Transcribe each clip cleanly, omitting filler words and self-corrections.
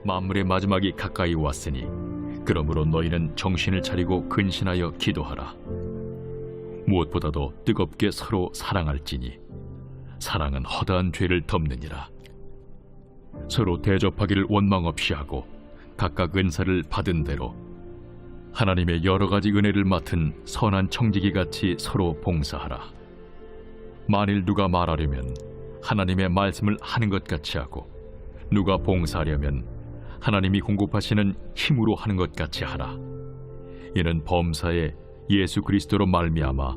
만물의 마지막이 가까이 왔으니 그러므로 너희는 정신을 차리고 근신하여 기도하라. 무엇보다도 뜨겁게 서로 사랑할지니 사랑은 허다한 죄를 덮느니라. 서로 대접하기를 원망 없이 하고 각각 은사를 받은 대로 하나님의 여러 가지 은혜를 맡은 선한 청지기 같이 서로 봉사하라. 만일 누가 말하려면 하나님의 말씀을 하는 것 같이 하고 누가 봉사하려면 하나님이 공급하시는 힘으로 하는 것 같이 하라. 이는 범사에 예수 그리스도로 말미암아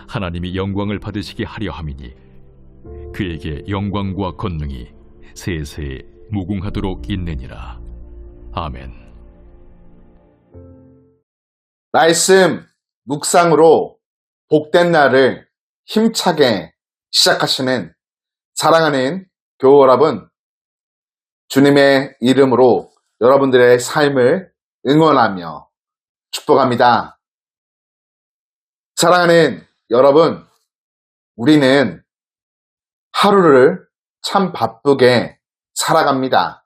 하나님이 영광을 받으시게 하려 함이니 그에게 영광과 권능이 세세에 무궁하도록 있느니라. 아멘. 말씀 묵상으로 복된 날을 힘차게 시작하시는 사랑하는 교우 여러분, 주님의 이름으로 여러분들의 삶을 응원하며 축복합니다. 사랑하는 여러분, 우리는 하루를 참 바쁘게 살아갑니다.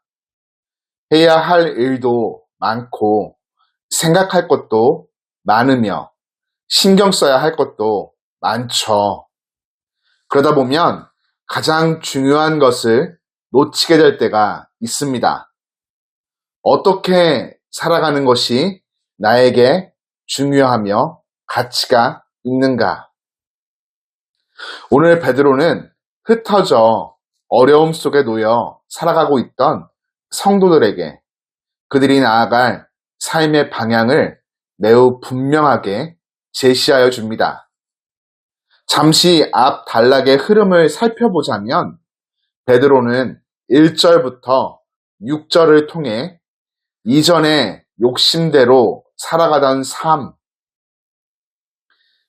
해야 할 일도 많고 생각할 것도 많으며 신경 써야 할 것도 많죠. 그러다 보면 가장 중요한 것을 놓치게 될 때가 있습니다. 어떻게 살아가는 것이 나에게 중요하며 가치가 있는가? 오늘 베드로는 흩어져 어려움 속에 놓여 살아가고 있던 성도들에게 그들이 나아갈 삶의 방향을 매우 분명하게 제시하여 줍니다. 잠시 앞 단락의 흐름을 살펴보자면 베드로는 1절부터 6절을 통해 이전에 욕심대로 살아가던 삶,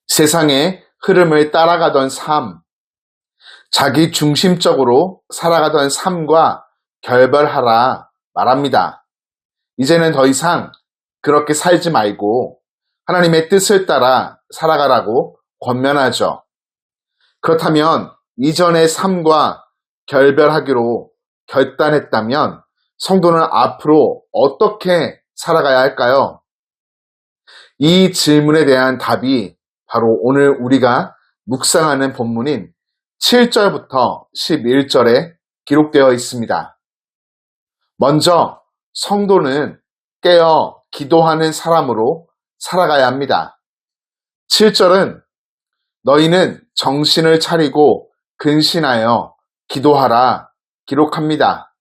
세상의 흐름을 따라가던 삶, 자기 중심적으로 살아가던 삶과 결별하라 말합니다. 이제는 더 이상 그렇게 살지 말고 하나님의 뜻을 따라 살아가라고 권면하죠. 그렇다면 이전의 삶과 결별하기로 결단했다면 성도는 앞으로 어떻게 살아가야 할까요? 이 질문에 대한 답이 바로 오늘 우리가 묵상하는 본문인 7절부터 11절에 기록되어 있습니다. 먼저 성도는 깨어 기도하는 사람으로 살아가야 합니다. 7절은 너희는 정신을 차리고 근신하여 기도하라 기록합니다.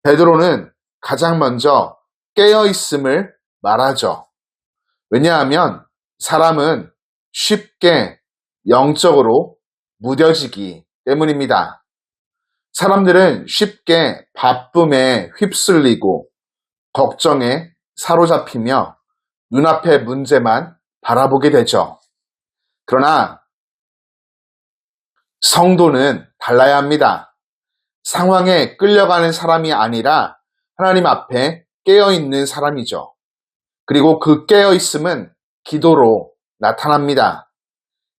베드로는 가장 먼저 깨어 있음을 말하죠. 왜냐하면 사람은 쉽게 영적으로 무뎌지기 때문입니다. 사람들은 쉽게 바쁨에 휩쓸리고 걱정에 사로잡히며 눈앞의 문제만 바라보게 되죠. 그러나 성도는 달라야 합니다. 상황에 끌려가는 사람이 아니라 하나님 앞에 깨어있는 사람이죠. 그리고 그 깨어있음은 기도로 나타납니다.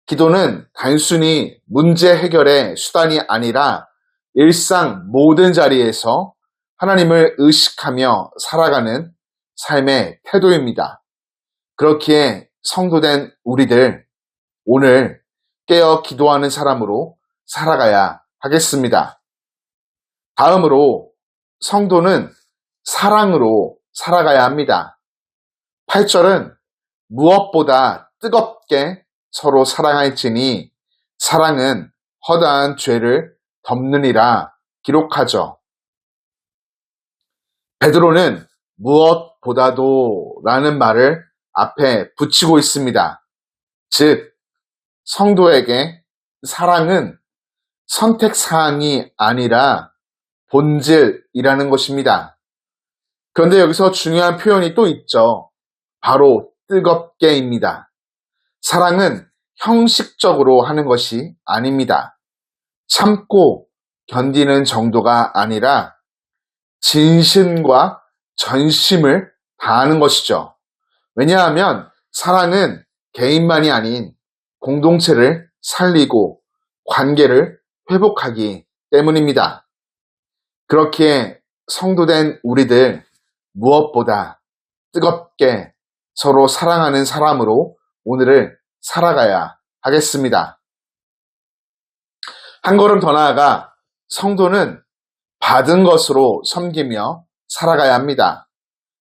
기도는 단순히 문제 해결의 수단이 아니라 일상 모든 자리에서 하나님을 의식하며 살아가는 삶의 태도입니다. 그렇기에 성도된 우리들, 오늘 깨어 기도하는 사람으로 살아가야 하겠습니다. 다음으로 성도는 사랑으로 살아가야 합니다. 8절은 무엇보다 뜨겁게 서로 사랑할지니 사랑은 허다한 죄를 덮느니라 기록하죠. 베드로는 무엇보다도 라는 말을 앞에 붙이고 있습니다. 즉, 성도에게 사랑은 선택사항이 아니라 본질이라는 것입니다. 그런데 여기서 중요한 표현이 또 있죠. 바로 뜨겁게입니다. 사랑은 형식적으로 하는 것이 아닙니다. 참고 견디는 정도가 아니라 진심과 전심을 다하는 것이죠. 왜냐하면 사랑은 개인만이 아닌 공동체를 살리고 관계를 회복하기 때문입니다. 그렇기에 성도된 우리들 무엇보다 뜨겁게 서로 사랑하는 사람으로 오늘을 살아가야 하겠습니다. 한 걸음 더 나아가 성도는 받은 것으로 섬기며 살아가야 합니다.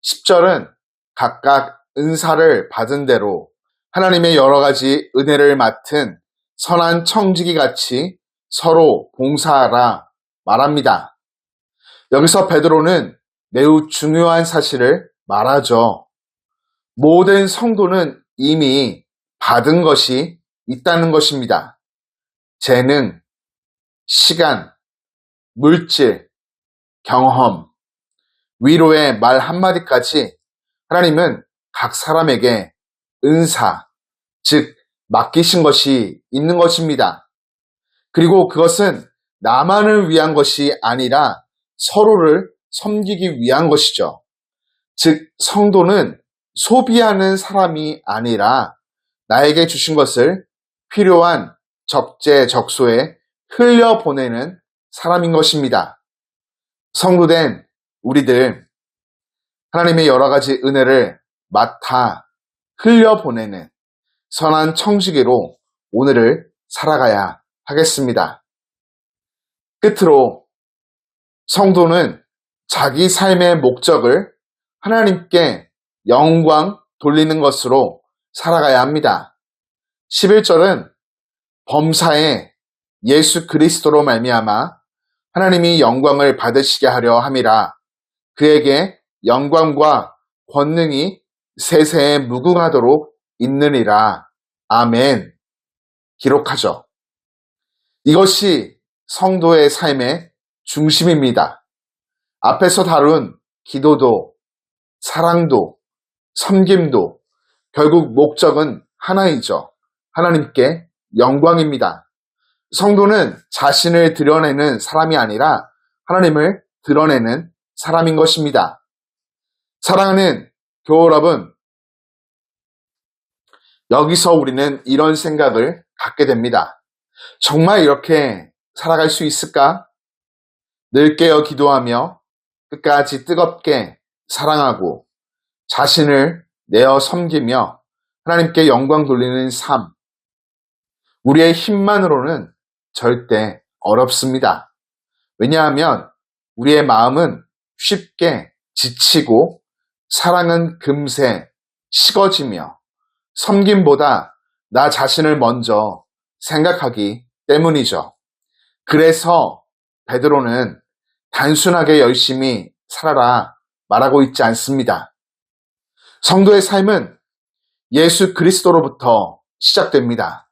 10절은 각각 은사를 받은 대로 하나님의 여러 가지 은혜를 맡은 선한 청지기 같이 서로 봉사하라 말합니다. 여기서 베드로는 매우 중요한 사실을 말하죠. 모든 성도는 이미 받은 것이 있다는 것입니다. 재능, 시간, 물질, 경험, 위로의 말 한마디까지 하나님은 각 사람에게 은사, 즉 맡기신 것이 있는 것입니다. 그리고 그것은 나만을 위한 것이 아니라 서로를 섬기기 위한 것이죠. 즉 성도는 소비하는 사람이 아니라 나에게 주신 것을 필요한 적재적소에 흘려보내는 사람인 것입니다. 성도된 우리들, 하나님의 여러 가지 은혜를 맡아 흘려보내는 선한 청지기로 오늘을 살아가야 하겠습니다. 끝으로 성도는 자기 삶의 목적을 하나님께 영광 돌리는 것으로 살아가야 합니다. 11절은 범사에 예수 그리스도로 말미암아 하나님이 영광을 받으시게 하려 함이라. 그에게 영광과 권능이 세세에 무궁하도록 있느니라. 아멘. 기록하죠. 이것이 성도의 삶의 중심입니다. 앞에서 다룬 기도도, 사랑도, 섬김도 결국 목적은 하나이죠. 하나님께 영광입니다. 성도는 자신을 드러내는 사람이 아니라 하나님을 드러내는 사람인 것입니다. 사랑하는 교우 여러분, 여기서 우리는 이런 생각을 갖게 됩니다. 정말 이렇게 살아갈 수 있을까? 늘 깨어 기도하며 끝까지 뜨겁게 사랑하고 자신을 내어 섬기며 하나님께 영광 돌리는 삶. 우리의 힘만으로는 절대 어렵습니다. 왜냐하면 우리의 마음은 쉽게 지치고 사랑은 금세 식어지며 섬김보다 나 자신을 먼저 생각하기 때문이죠. 그래서 베드로는 단순하게 열심히 살아라 말하고 있지 않습니다. 성도의 삶은 예수 그리스도로부터 시작됩니다.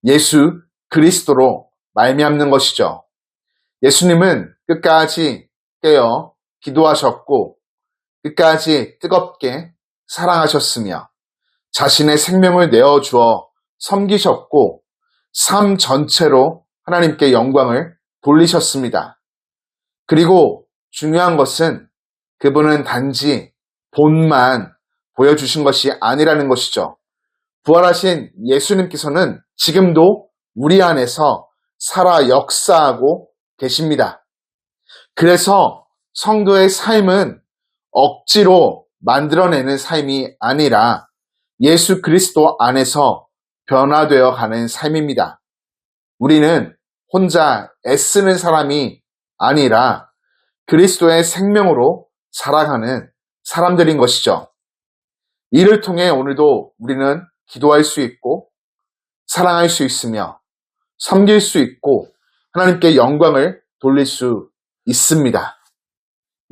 예수 그리스도로 말미암는 것이죠. 예수님은 끝까지 깨어 기도하셨고 끝까지 뜨겁게 사랑하셨으며 자신의 생명을 내어주어 섬기셨고 삶 전체로 하나님께 영광을 돌리셨습니다. 그리고 중요한 것은 그분은 단지 본만 보여주신 것이 아니라는 것이죠. 부활하신 예수님께서는 지금도 우리 안에서 살아 역사하고 계십니다. 그래서 성도의 삶은 억지로 만들어내는 삶이 아니라 예수 그리스도 안에서 변화되어 가는 삶입니다. 우리는 혼자 애쓰는 사람이 아니라 그리스도의 생명으로 살아가는 사람들인 것이죠. 이를 통해 오늘도 우리는 기도할 수 있고 사랑할 수 있으며 섬길 수 있고 하나님께 영광을 돌릴 수 있습니다.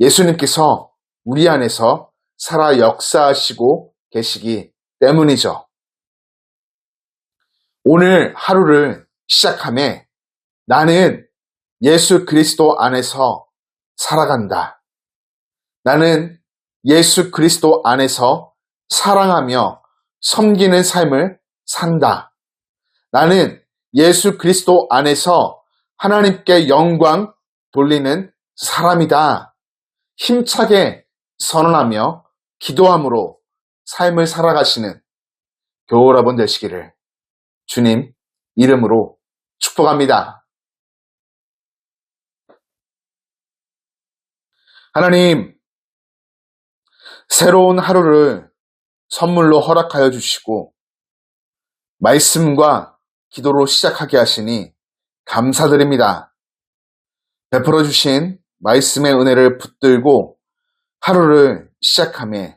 예수님께서 우리 안에서 살아 역사하시고 계시기 때문이죠. 오늘 하루를 시작함에 나는 예수 그리스도 안에서 살아간다. 나는 예수 그리스도 안에서 사랑하며 섬기는 삶을 산다. 나는 예수 그리스도 안에서 하나님께 영광 돌리는 사람이다. 힘차게 선언하며 기도함으로 삶을 살아가시는 교우 여러분 되시기를 주님 이름으로 축복합니다. 하나님, 새로운 하루를 선물로 허락하여 주시고 말씀과 기도로 시작하게 하시니 감사드립니다. 베풀어 주신 말씀의 은혜를 붙들고 하루를 시작하며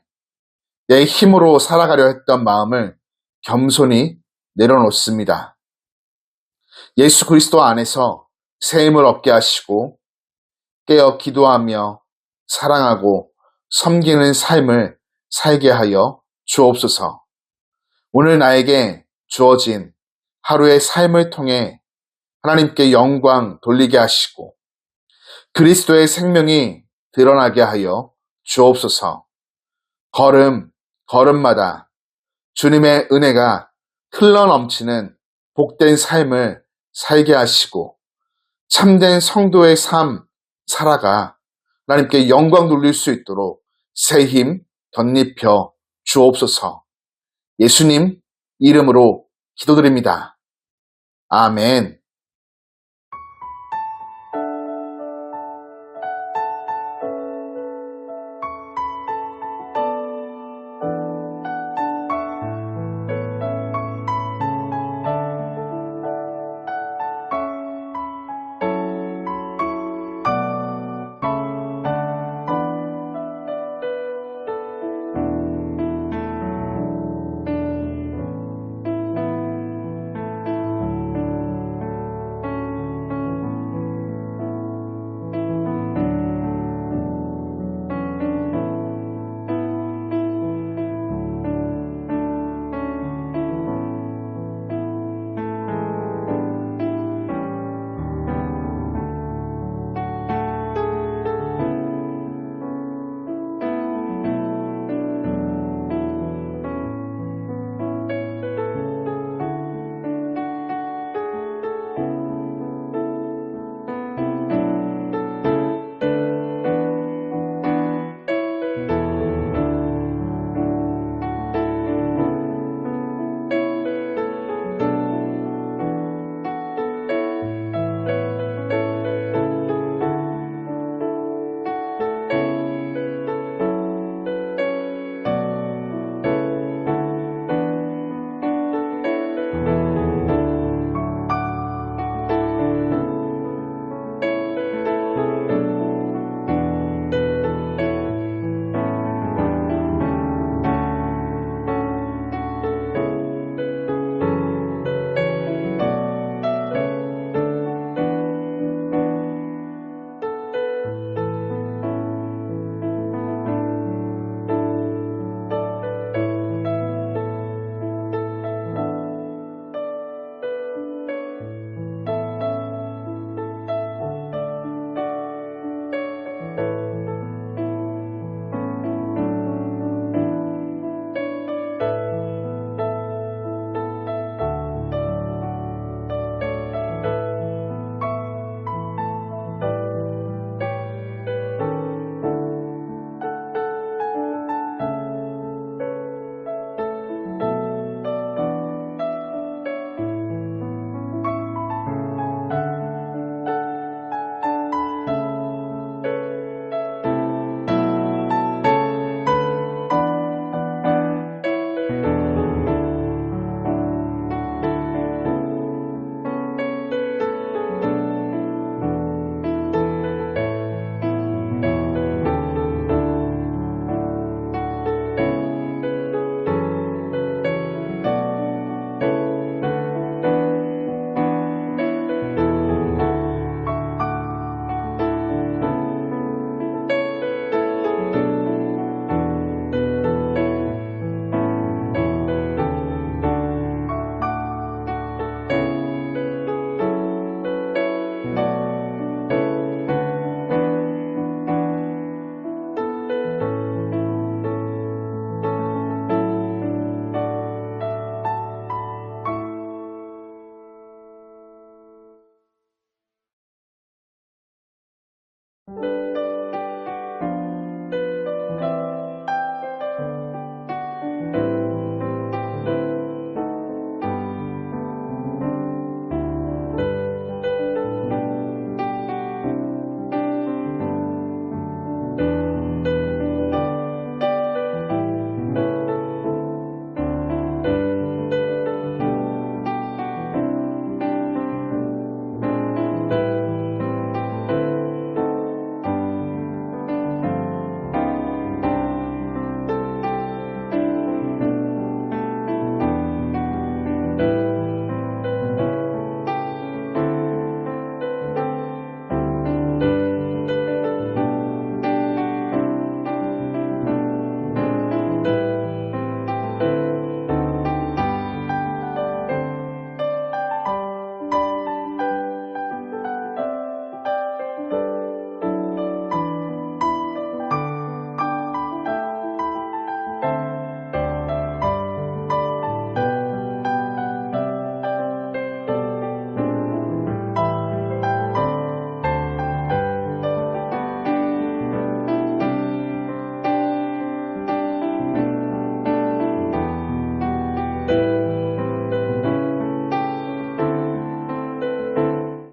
내 힘으로 살아가려 했던 마음을 겸손히 내려놓습니다. 예수 그리스도 안에서 새 힘을 얻게 하시고 깨어 기도하며 사랑하고 섬기는 삶을 살게 하여 주옵소서. 오늘 나에게 주어진 하루의 삶을 통해 하나님께 영광 돌리게 하시고 그리스도의 생명이 드러나게 하여 주옵소서. 걸음마다 주님의 은혜가 흘러넘치는 복된 삶을 살게 하시고 참된 성도의 삶 살아가 하나님께 영광 돌릴 수 있도록 새 힘 덧입혀 주옵소서. 예수님 이름으로 기도드립니다. 아멘.